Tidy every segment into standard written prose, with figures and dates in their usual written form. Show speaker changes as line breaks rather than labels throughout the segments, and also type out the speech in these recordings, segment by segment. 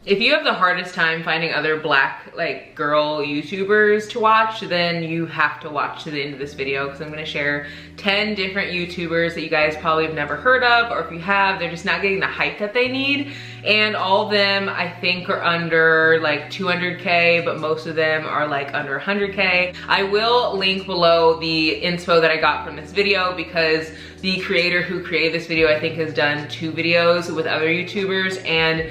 if you have the hardest time finding other black like girl YouTubers to watch, then you have to watch to the end of this video, because I'm gonna share 10 different YouTubers that you guys probably have never heard of, or if you have, they're just not getting the hype that they need. And all of them I think are under like 200K, but most of them are like under 100K. I will link below the inspo that I got from this video, because the creator who created this video I think has done 2 videos with other YouTubers, and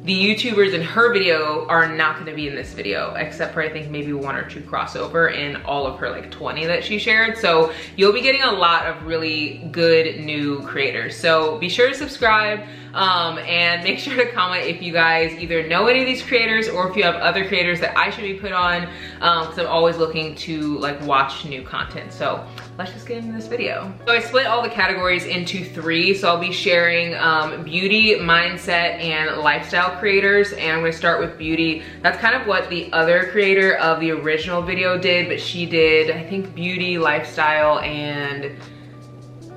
the YouTubers in her video are not gonna be in this video, except for I think maybe 1 or 2 crossover in all of her like 20 that she shared. So you'll be getting a lot of really good new creators. So be sure to subscribe and make sure to comment if you guys either know any of these creators, or if you have other creators that I should be put on, because I'm always looking to like watch new content. So let's just get into this video. So I split all the categories into 3. So I'll be sharing beauty, mindset, and lifestyle creators, and I'm gonna start with beauty. That's kind of what the other creator of the original video did, but she did, I think, beauty, lifestyle, and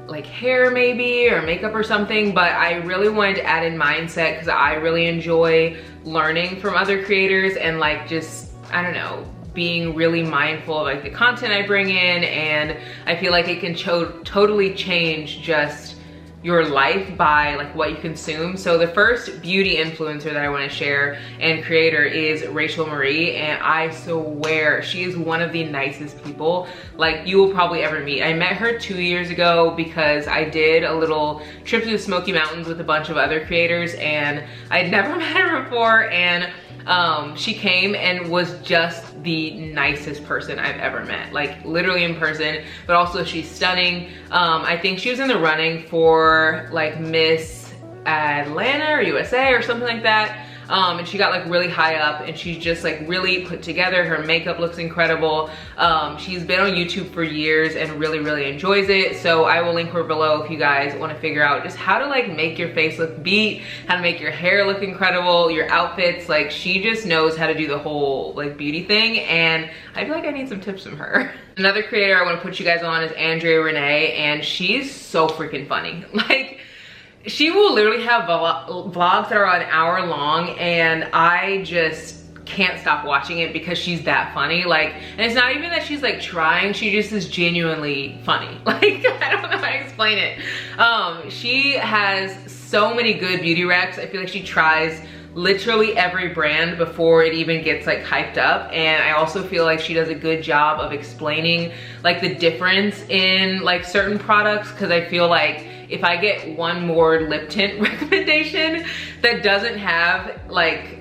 like hair maybe, or makeup or something. But I really wanted to add in mindset, because I really enjoy learning from other creators and like just, I don't know, being really mindful of like the content I bring in, and I feel like it can totally change just your life by like what you consume. So the first beauty influencer that I want to share and creator is Rachel Marie, and I swear she is one of the nicest people like you will probably ever meet. I met her 2 years ago because I did a little trip to the Smoky Mountains with a bunch of other creators, and I'd never met her before, and she came and was just the nicest person I've ever met, like literally in person, but also she's stunning. I think she was in the running for like Miss Atlanta or USA or something like that. And she got like really high up, and she's just like really put together. Her makeup looks incredible. She's been on YouTube for years and really enjoys it. So I will link her below if you guys want to figure out just how to like make your face look beat, how to make your hair look incredible, your outfits. Like she just knows how to do the whole like beauty thing, and I feel like I need some tips from her. Another creator I want to put you guys on is Andrea Renee, and she's so freaking funny. Like, she will literally have vlogs that are an hour long, and I just can't stop watching it because she's that funny. Like, and it's not even that she's like trying, she just is genuinely funny. Like, I don't know how to explain it. She has so many good beauty recs. I feel like she tries literally every brand before it even gets like hyped up, and I also feel like she does a good job of explaining like the difference in like certain products, because I feel like if I get one more lip tint recommendation that doesn't have like,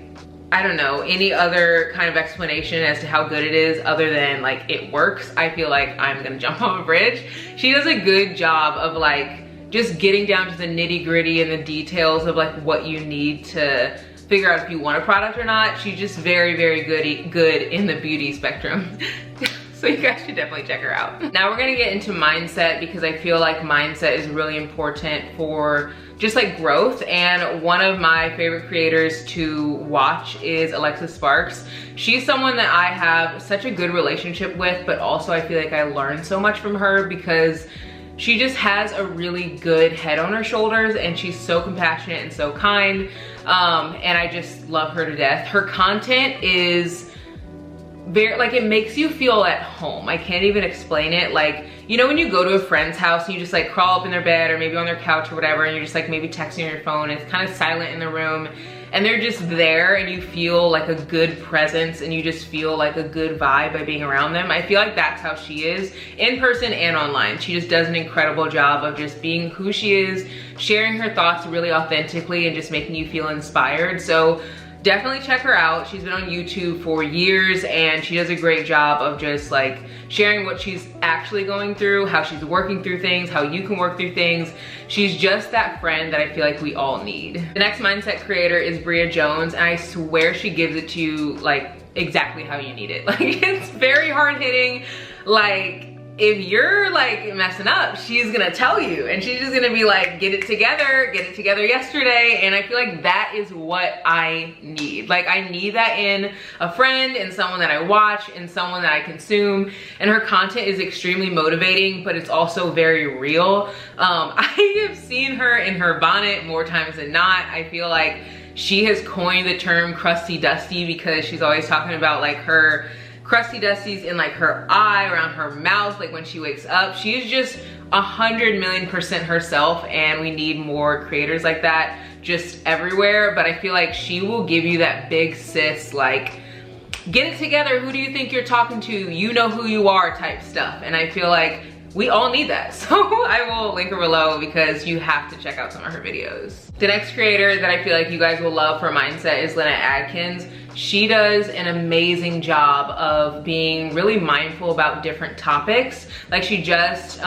I don't know, any other kind of explanation as to how good it is other than like it works, I feel like I'm gonna jump off a bridge. She does a good job of like just getting down to the nitty gritty and the details of like what you need to figure out if you want a product or not. She's just very good in the beauty spectrum. So you guys should definitely check her out. Now we're gonna get into mindset, because I feel like mindset is really important for just like growth. And one of my favorite creators to watch is Alexis Sparks. She's someone that I have such a good relationship with, but also I feel like I learned so much from her because she just has a really good head on her shoulders, and she's so compassionate and so kind. And I just love her to death. Her content is very, like, it makes you feel at home. I can't even explain it. Like, you know when you go to a friend's house and you just like crawl up in their bed or maybe on their couch or whatever, and you're just like maybe texting on your phone, and it's kind of silent in the room, and they're just there, and you feel like a good presence, and you just feel like a good vibe by being around them. I feel like that's how she is in person and online. She just does an incredible job of just being who she is, sharing her thoughts really authentically, and just making you feel inspired. So definitely check her out. She's been on YouTube for years, and she does a great job of just like sharing what she's actually going through, how she's working through things, how you can work through things. She's just that friend that I feel like we all need. The next mindset creator is Bria Jones, and I swear she gives it to you like exactly how you need it. Like, it's very hard hitting. Like, if you're like messing up, she's gonna tell you, and she's just gonna be like, get it together yesterday. And I feel like that is what I need. Like, I need that in a friend, in someone that I watch, in someone that I consume. And her content is extremely motivating, but it's also very real. I have seen her in her bonnet more times than not. I feel like she has coined the term crusty dusty because she's always talking about like her crusty dusties in like her eye, around her mouth, like when she wakes up. She's just 100,000,000% herself, and we need more creators like that just everywhere. But I feel like she will give you that big sis, like, get it together, who do you think you're talking to, you know who you are type stuff. And I feel like we all need that. So I will link her below because you have to check out some of her videos. The next creator that I feel like you guys will love for mindset is Lynette Adkins. She does an amazing job of being really mindful about different topics. Like she just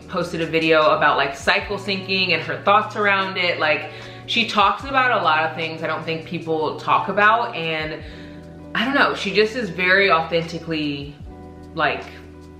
posted a video about like cycle syncing and her thoughts around it. Like she talks about a lot of things I don't think people talk about, and I don't know, she just is very authentically like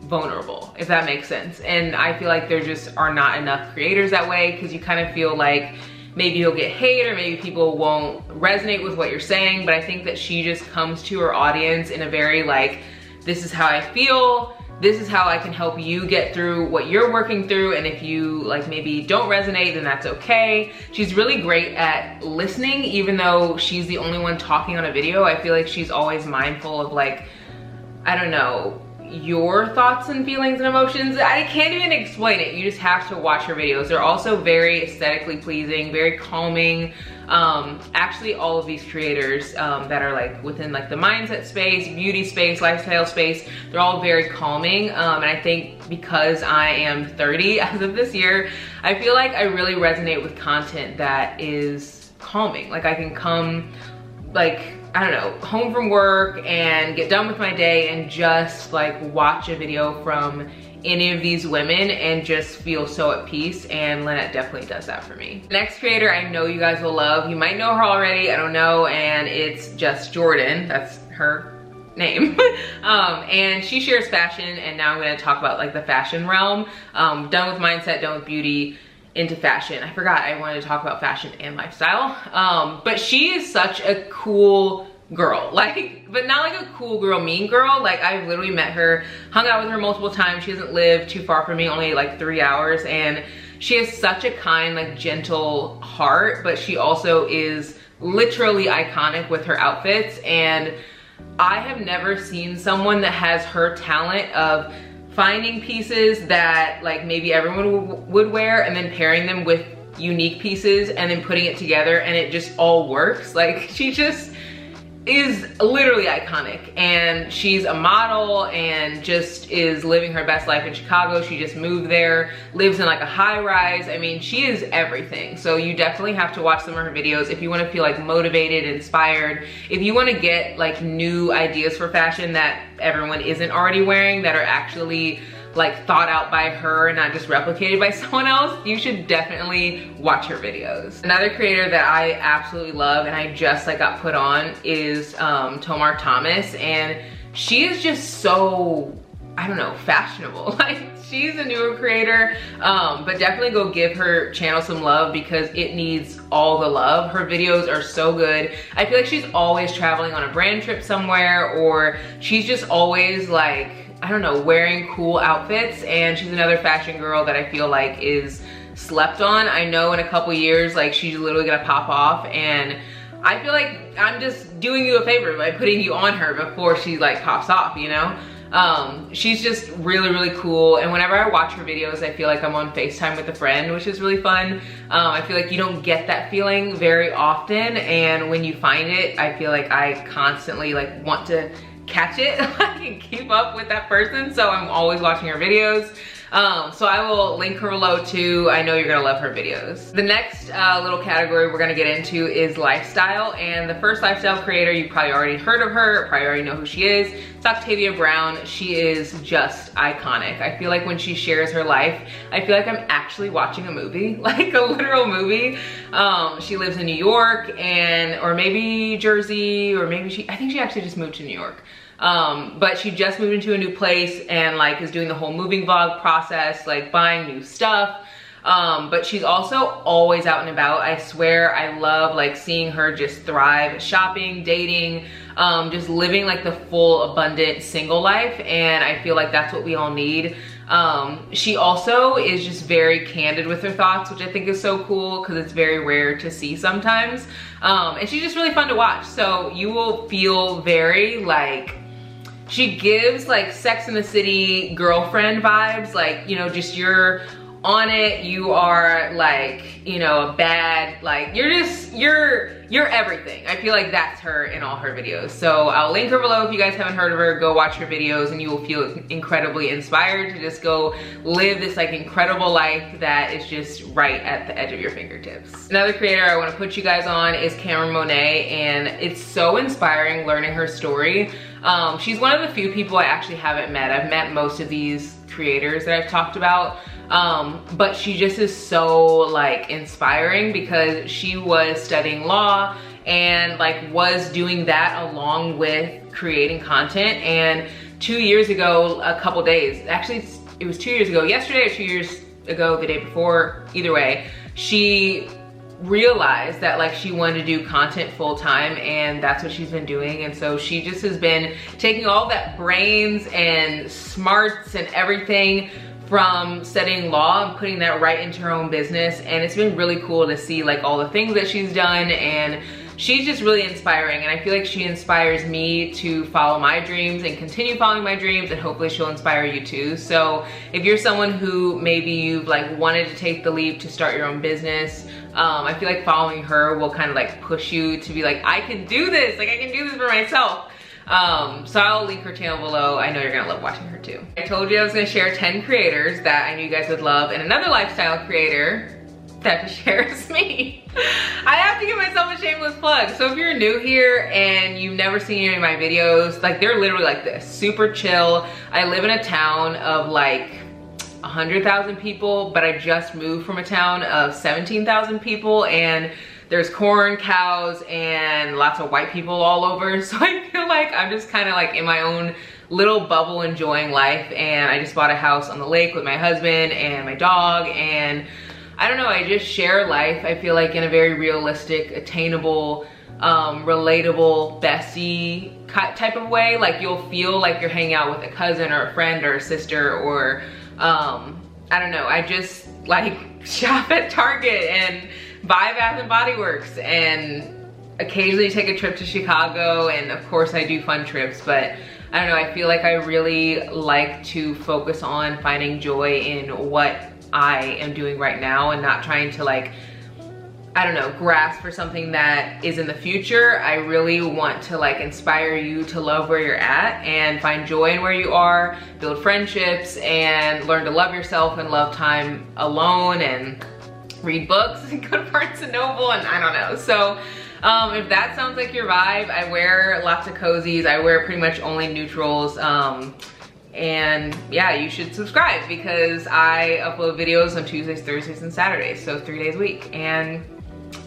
vulnerable, if that makes sense. And I feel like there just are not enough creators that way, because you kind of feel like maybe you'll get hate or maybe people won't resonate with what you're saying. But I think that she just comes to her audience in a very like, this is how I feel, this is how I can help you get through what you're working through, and if you like maybe don't resonate, then that's okay. She's really great at listening, even though she's the only one talking on a video. I feel like she's always mindful of like, I don't know, your thoughts and feelings and emotions. I can't even explain it. You just have to watch her videos. They're also very aesthetically pleasing, very calming. Actually all of these creators that are like within like the mindset space, beauty space, lifestyle space, they're all very calming. And I think because I am 30 as of this year, I feel like I really resonate with content that is calming. Like I can come like, I don't know, home from work and get done with my day and just like watch a video from any of these women and just feel so at peace, and Lynette definitely does that for me. Next creator I know you guys will love, you might know her already, I don't know, and it's Just Jordan, that's her name. And she shares fashion, and now I'm gonna talk about like the fashion realm. Done with mindset, done with beauty, into fashion. I forgot I wanted to talk about fashion and lifestyle. But she is such a cool girl, like, but not like a cool girl, mean girl. Like I've literally met her, hung out with her multiple times. She doesn't live too far from me, only like 3 hours, and she has such a kind, like gentle heart, but she also is literally iconic with her outfits. And I have never seen someone that has her talent of finding pieces that like maybe everyone would wear and then pairing them with unique pieces and then putting it together and it just all works. Like she just is literally iconic, and she's a model and just is living her best life in Chicago. She just moved there, lives in like a high rise. I mean, she is everything. So you definitely have to watch some of her videos if you want to feel like motivated, inspired, if you want to get like new ideas for fashion that everyone isn't already wearing, that are actually like thought out by her and not just replicated by someone else. You should definitely watch her videos. Another creator that I absolutely love and I just like got put on is Tomar Thomas, and she is just so, I don't know, fashionable. Like she's a newer creator, but definitely go give her channel some love because it needs all the love. Her videos are so good. I feel like she's always traveling on a brand trip somewhere, or she's just always like, I don't know, wearing cool outfits. And she's another fashion girl that I feel like is slept on. I know in a couple years, like she's literally gonna pop off, and I feel like I'm just doing you a favor by putting you on her before she like pops off, you know? She's just really, really cool. And whenever I watch her videos, I feel like I'm on FaceTime with a friend, which is really fun. I feel like you don't get that feeling very often. And when you find it, I feel like I constantly like want to catch it and keep up with that person. So I'm always watching her videos. So I will link her below too. I know you're gonna love her videos. The next little category we're gonna get into is lifestyle. And the first lifestyle creator, you probably already heard of her, probably already know who she is. It's Octavia Brown. She is just iconic. I feel like when she shares her life, I feel like I'm actually watching a movie, like a literal movie. She lives in New York or maybe Jersey, or maybe I think she actually just moved to New York. But she just moved into a new place and like is doing the whole moving vlog process, like buying new stuff. But she's also always out and about. I swear I love like seeing her just thrive shopping, dating, just living like the full abundant single life, and I feel like that's what we all need. She also is just very candid with her thoughts, which I think is so cool because it's very rare to see sometimes. And she's just really fun to watch. So you will feel very like, she gives like Sex and the City girlfriend vibes, like, you know, just you're on it, you are like, you know, a bad, like, you're everything. I feel like that's her in all her videos. So I'll link her below if you guys haven't heard of her. Go watch her videos and you will feel incredibly inspired to just go live this like incredible life that is just right at the edge of your fingertips. Another creator I want to put you guys on is Monet, and it's so inspiring learning her story. She's one of the few people I actually haven't met. I've met most of these creators that I've talked about, but she just is so like inspiring because she was studying law and like was doing that along with creating content. And 2 years ago, a couple days, actually it was 2 years ago, yesterday or 2 years ago, the day before, either way, she realized that like she wanted to do content full time, and that's what she's been doing. And so she just has been taking all that brains and smarts and everything from studying law and putting that right into her own business. And it's been really cool to see like all the things that she's done, and she's just really inspiring. And I feel like she inspires me to follow my dreams and continue following my dreams, and hopefully she'll inspire you too. So if you're someone who maybe you've like wanted to take the leap to start your own business, I feel like following her will kind of like push you to be like, I can do this, like I can do this for myself. So I'll link her channel below. I know you're gonna love watching her too. I told you I was gonna share 10 creators that I knew you guys would love, and another lifestyle creator that shares me. I have to give myself a shameless plug. So if you're new here and you've never seen any of my videos, like they're literally like this, super chill. I live in a town of like 100,000 people, but I just moved from a town of 17,000 people, and there's corn, cows, and lots of white people all over. So I feel like I'm just kind of like in my own little bubble enjoying life. And I just bought a house on the lake with my husband and my dog, and I don't know, I just share life, I feel like, in a very realistic, attainable, relatable, bestie type of way. Like you'll feel like you're hanging out with a cousin or a friend or a sister, or I don't know, I just like shop at Target and buy Bath & Body Works, and occasionally take a trip to Chicago, and of course I do fun trips, but I don't know, I feel like I really like to focus on finding joy in what I am doing right now, and not trying to like, I don't know, grasp for something that is in the future. I really want to like inspire you to love where you're at and find joy in where you are, build friendships, and learn to love yourself and love time alone, and read books and go to Barnes & Noble, and I don't know. So if that sounds like your vibe, I wear lots of cozies. I wear pretty much only neutrals. And yeah, you should subscribe because I upload videos on Tuesdays, Thursdays, and Saturdays. So 3 days a week. And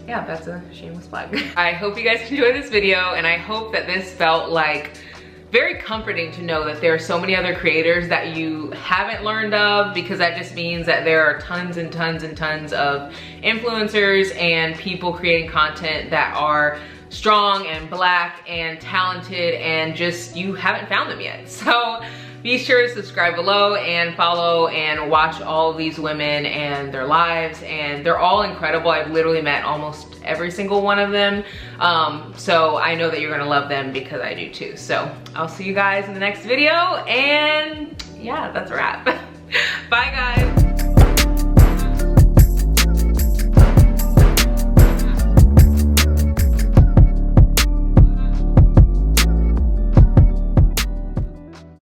yeah, that's a shameless plug. I hope you guys enjoyed this video, and I hope that this felt like very comforting to know that there are so many other creators that you haven't learned of, because that just means that there are tons and tons and tons of influencers and people creating content that are strong and black and talented, and just you haven't found them yet. So be sure to subscribe below and follow and watch all of these women and their lives, and they're all incredible. I've literally met almost every single one of them. So I know that you're gonna love them because I do too. So I'll see you guys in the next video, and yeah, that's a wrap. Bye guys.